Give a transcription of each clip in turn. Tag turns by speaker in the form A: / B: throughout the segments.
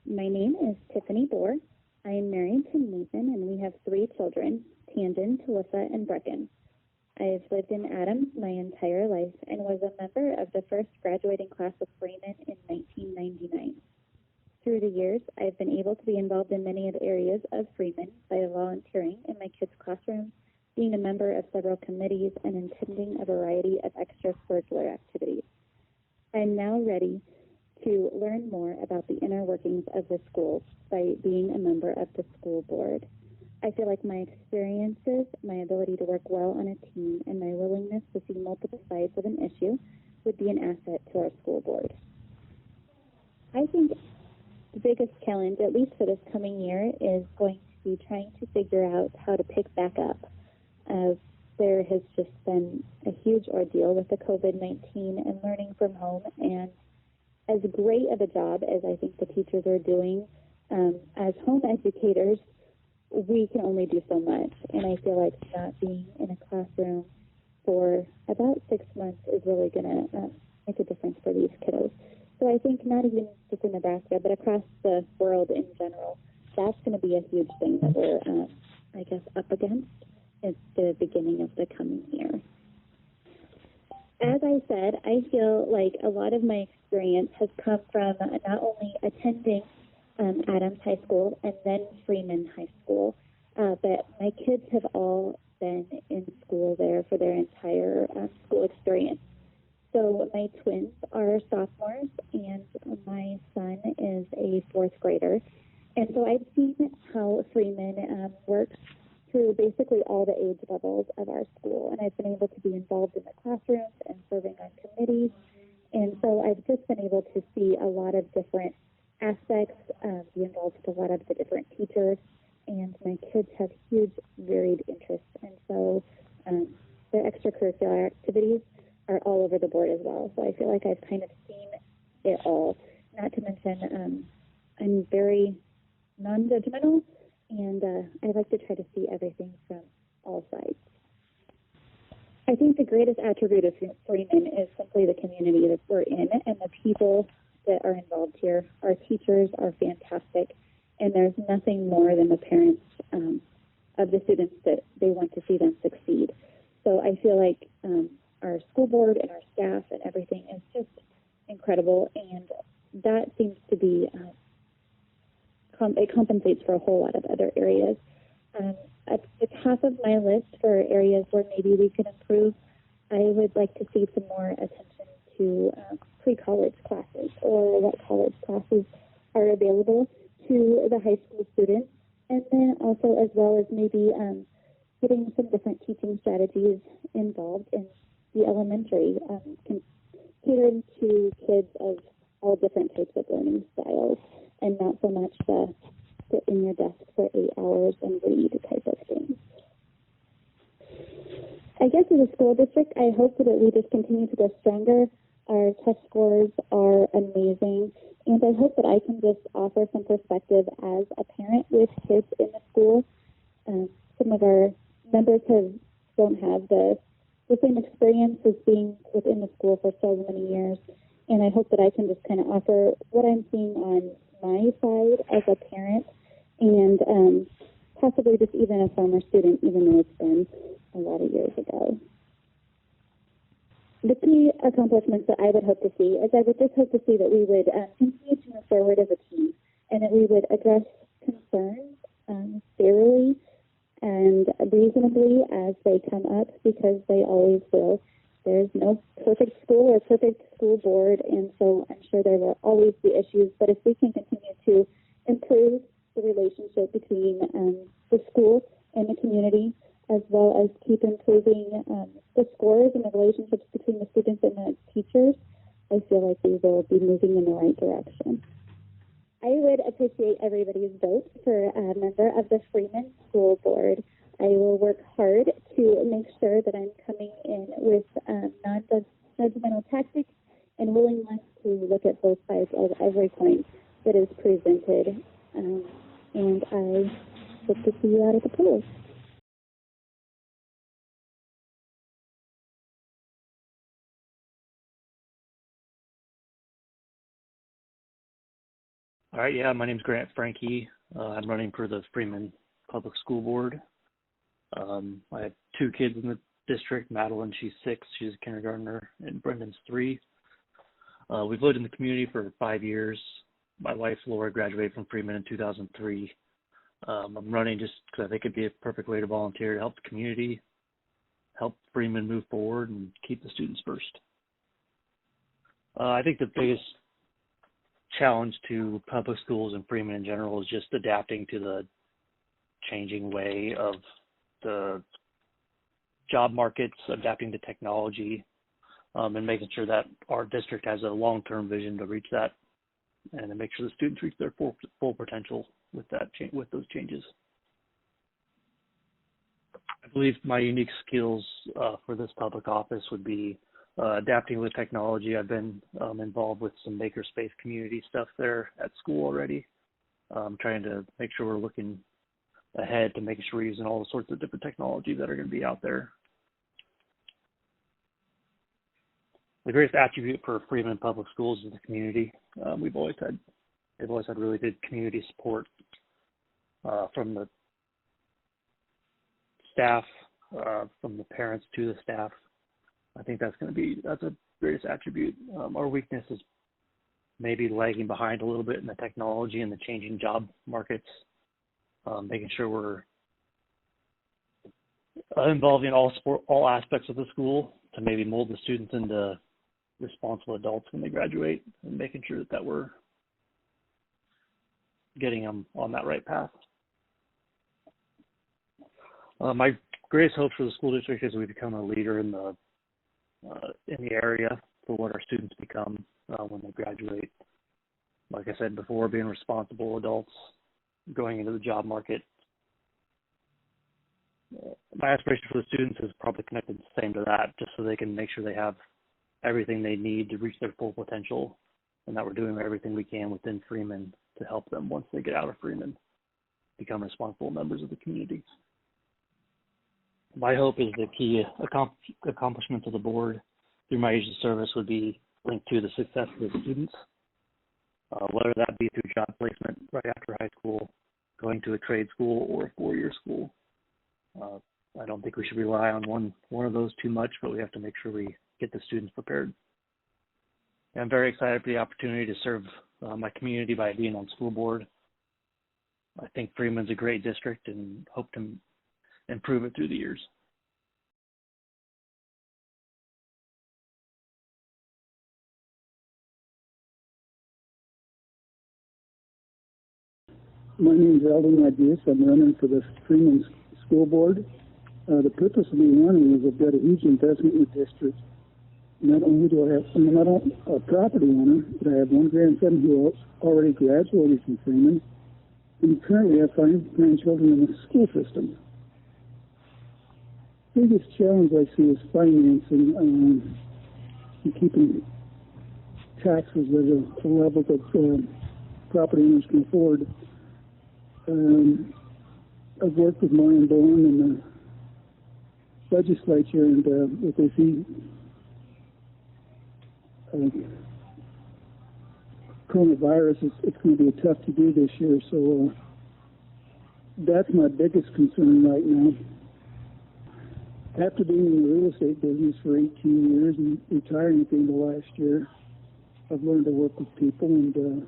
A: My name is Tiffany Bohr. I am married to Nathan, and we have 3 children, Tandon, Talissa, and Brecken. I've lived in Adams my entire life and was a member of the first graduating class of Freeman in 1999. Through the years, I've been able to be involved in many of the areas of Freeman by volunteering in my kids' classrooms, being a member of several committees, and attending a variety of extracurricular activities. I'm now ready to learn more about the inner workings of the school by being a member of the school board. I feel like my experiences, my ability to work well on a team, and my willingness to see multiple sides of an issue would be an asset to our school board. I think the biggest challenge, at least for this coming year, is going to be trying to figure out how to pick back up. There has just been a huge ordeal with the COVID-19 and learning from home, and as great of a job as I think the teachers are doing, as home educators, we can only do so much. And I feel like not being in a classroom for about 6 months is really going to make a difference for these kiddos. So I think not even just in Nebraska, but across the world in general, that's going to be a huge thing that we're, up against at the beginning of the coming year. As I said, I feel like a lot of my experience has come from not only attending Adams High School and then Freeman High School, but my kids have all been in school there for their entire school experience. So my twins are sophomores, and my son is a 4th grader. And so I've seen how Freeman works through basically all the age levels of our school. And I've been able to be involved in the classrooms and serving on committees. And so I've just been able to see a lot of different aspects, be involved with a lot of the different teachers. And my kids have huge, varied interests. And so their extracurricular activities are all over the board as well. So I feel like I've kind of seen it all. Not to mention, I'm very non-judgmental, and I like to try to see everything from all sides. I think the greatest attribute of Freeman is simply the community that we're in and the people that are involved here. Our teachers are fantastic, and there's nothing more than the parents of the students that they want to see them succeed. So I feel like our school board and our staff and everything is just incredible, and that seems to be it compensates for a whole lot of other areas. At the top of my list for areas where maybe we could improve, I would like to see some more attention to pre-college classes, or what college classes are available to the high school students, and then also as well as maybe getting some different teaching strategies involved in the elementary, catering to kids of all different types of learning styles, and not so much the sit in your desk for 8 hours and read type of thing. I guess as a school district, I hope that we just continue to go stronger. Our test scores are amazing, and I hope that I can just offer some perspective as a parent with kids in the school. Some of our members don't have the same experience as being within the school for so many years, and I hope that I can just kind of offer what I'm seeing on my side as a parent, and possibly just even a former student, even though it's been a lot of years ago. The key accomplishments that I would hope to see is I would just hope to see that we would continue to move forward as a team, and that we would address concerns fairly and reasonably as they come up, because they always will. There's no perfect school or perfect school board, and so I'm sure there will always be issues, but if we can continue to improve the relationship between the school and the community, as well as keep improving the scores and the relationships between the students and the teachers, I feel like we will be moving in the right direction. I would appreciate everybody's vote for a member of the Freeman School Board. I will work hard to make sure that I'm coming in with non-judgmental tactics and willingness to look at both sides of every point that is presented. And I hope to see you out at the polls.
B: All right, yeah, my name's Grant Frankie. I'm running for the Freeman Public School Board. I have two kids in the district. Madeline, she's 6, she's a kindergartner, and Brendan's 3. We've lived in the community for 5 years. My wife, Laura, graduated from Freeman in 2003. I'm running just because I think it'd be a perfect way to volunteer to help the community, help Freeman move forward, and keep the students first. I think the biggest challenge to public schools and Freeman in general is just adapting to the changing way of the job markets, adapting to technology, and making sure that our district has a long-term vision to reach that and to make sure the students reach their full potential with those changes. I believe my unique skills for this public office would be adapting with technology. I've been involved with some makerspace community stuff there at school already. Trying to make sure we're looking ahead to making sure we're using all the sorts of different technology that are going to be out there. The greatest attribute for Freeman Public Schools is the community. They've always had really good community support from the staff, from the parents to the staff. I think that's a greatest attribute. Our weakness is maybe lagging behind a little bit in the technology and the changing job markets, making sure we're involved in all aspects of the school to maybe mold the students into responsible adults when they graduate, and making sure that we're getting them on that right path. My greatest hope for the school district is we become a leader in the area for what our students become when they graduate. Like I said before, being responsible adults, going into the job market. My aspiration for the students is probably connected the same to that, just so they can make sure they have everything they need to reach their full potential, and that we're doing everything we can within Freeman to help them once they get out of Freeman become responsible members of the community. My hope is the key accomplishments of the board through my years of service would be linked to the success of the students, whether that be through job placement right after high school, going to a trade school, or a 4-year school. I don't think we should rely on one of those too much, but we have to make sure we get the students prepared. And I'm very excited for the opportunity to serve my community by being on school board. I think Freeman's a great district and hope to improve it through the years.
C: My name is Eldon Ideas. I'm running for the Freeman School Board. The purpose of me running is I've got a huge investment in the district. Not only do I'm not a property owner, but I have one grandson who already graduated from Freeman, and currently I have 5 grandchildren in the school system. The biggest challenge I see is financing and keeping taxes at a level that property owners can afford. I've worked with Marion Bowen in the legislature, and if they see coronavirus, it's going to be tough to do this year. So that's my biggest concern right now. After being in the real estate business for 18 years and retiring at the end of last year, I've learned to work with people, and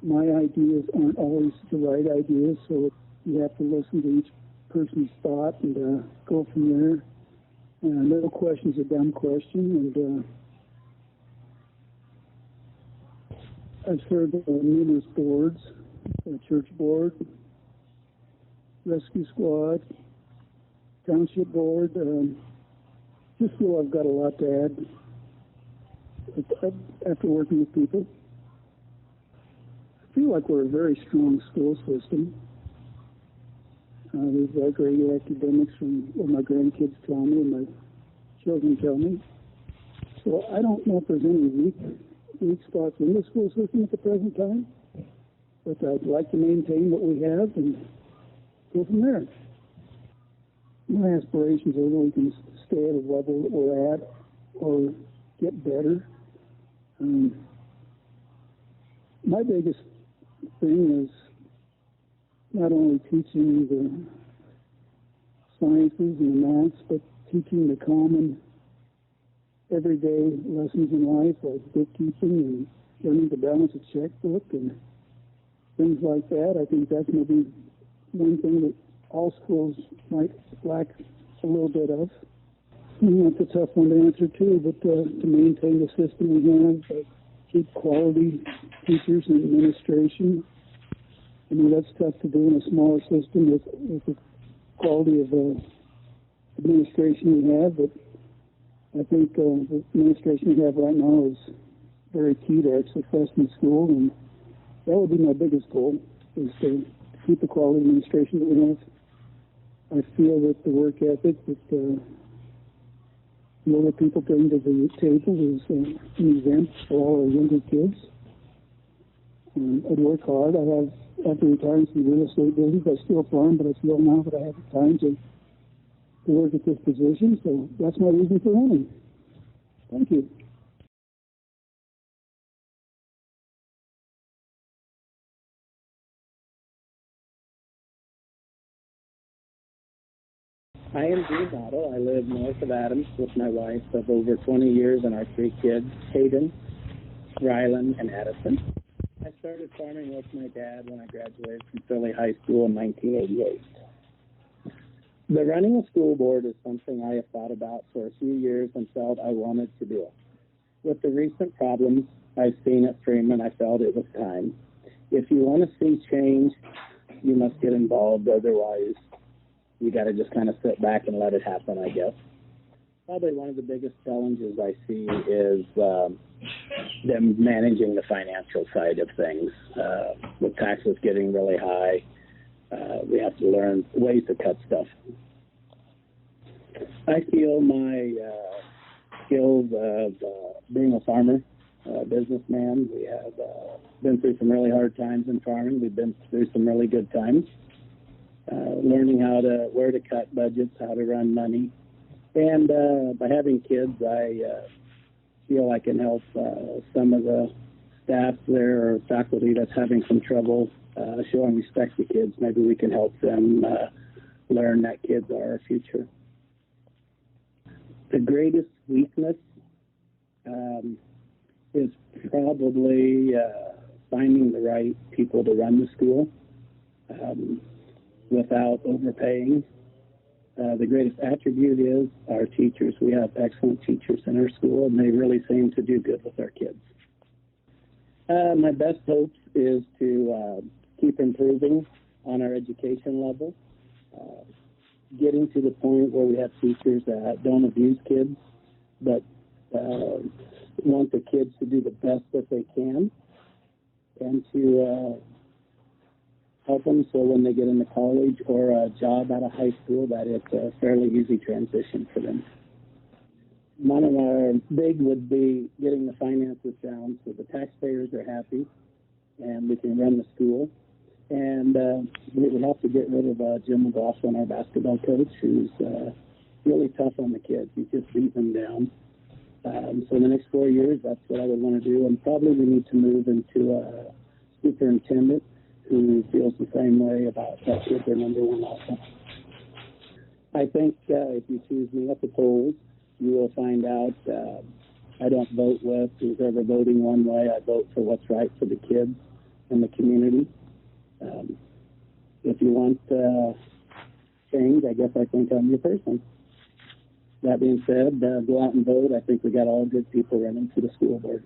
C: my ideas aren't always the right ideas, so you have to listen to each person's thought and go from there. No question's a dumb question, and I've served on numerous boards, church board, rescue squad, township board. Just feel I've got a lot to add after working with people. I feel like we're a very strong school system. There's great academics from what my grandkids tell me and my children tell me. So I don't know if there's any weak spots in the school system at the present time, but I'd like to maintain what we have and go from there. My aspirations are that we can stay at a level that we're at or get better. My biggest thing is not only teaching the sciences and the maths, but teaching the common everyday lessons in life, like bookkeeping and learning to balance a checkbook and things like that. I think that's maybe one thing that all schools might lack a little bit of. That's a tough one to answer too, but to maintain the system we have, keep quality teachers and administration. I mean, that's tough to do in a smaller system with the quality of administration we have, but I think the administration we have right now is very key to our success in school, and that would be my biggest goal, is to keep the quality administration that we have. I feel that the work ethic that the older people bring to the table is an example for all our younger kids. I'd work hard. After retiring from the real estate business, I still farm, but I feel now that I have the time to work at this position, so that's my reason for running. Thank you.
D: I am Dean Otto. I live north of Adams with my wife of over 20 years and our 3 kids, Hayden, Rylan, and Addison. I started farming with my dad when I graduated from Philly High School in 1988. The running a school board is something I have thought about for a few years and felt I wanted to do. With the recent problems I've seen at Freeman, I felt it was time. If you want to see change, you must get involved. Otherwise, you got to just kind of sit back and let it happen, I guess. Probably one of the biggest challenges I see is them managing the financial side of things. With taxes getting really high, we have to learn ways to cut stuff. I feel my skills of being a farmer, businessman, we have been through some really hard times in farming. We've been through some really good times. Learning where to cut budgets, how to run money. And by having kids, I feel I can help some of the staff there or faculty that's having some trouble showing respect to kids. Maybe we can help them learn that kids are our future. The greatest weakness is probably finding the right people to run the school without overpaying. The greatest attribute is our teachers. We have excellent teachers in our school, and they really seem to do good with our kids. My best hopes is to keep improving on our education level, getting to the point where we have teachers that don't abuse kids, but want the kids to do the best that they can, and to help them so when they get into college or a job out of high school that it's a fairly easy transition for them. One of our big would be getting the finances down so the taxpayers are happy and we can run the school. And we would have to get rid of Jim McLaughlin, our basketball coach, who's really tough on the kids. He's just beating them down. So in the next 4 years, that's what I would want to do. And probably we need to move into a superintendent who feels the same way about that kids are number one also. I think if you choose me at the polls, you will find out I don't vote with who's ever voting one way. I vote for what's right for the kids and the community. If you want change, I guess I think I'm your person. That being said, go out and vote. I think we got all good people running for the school board.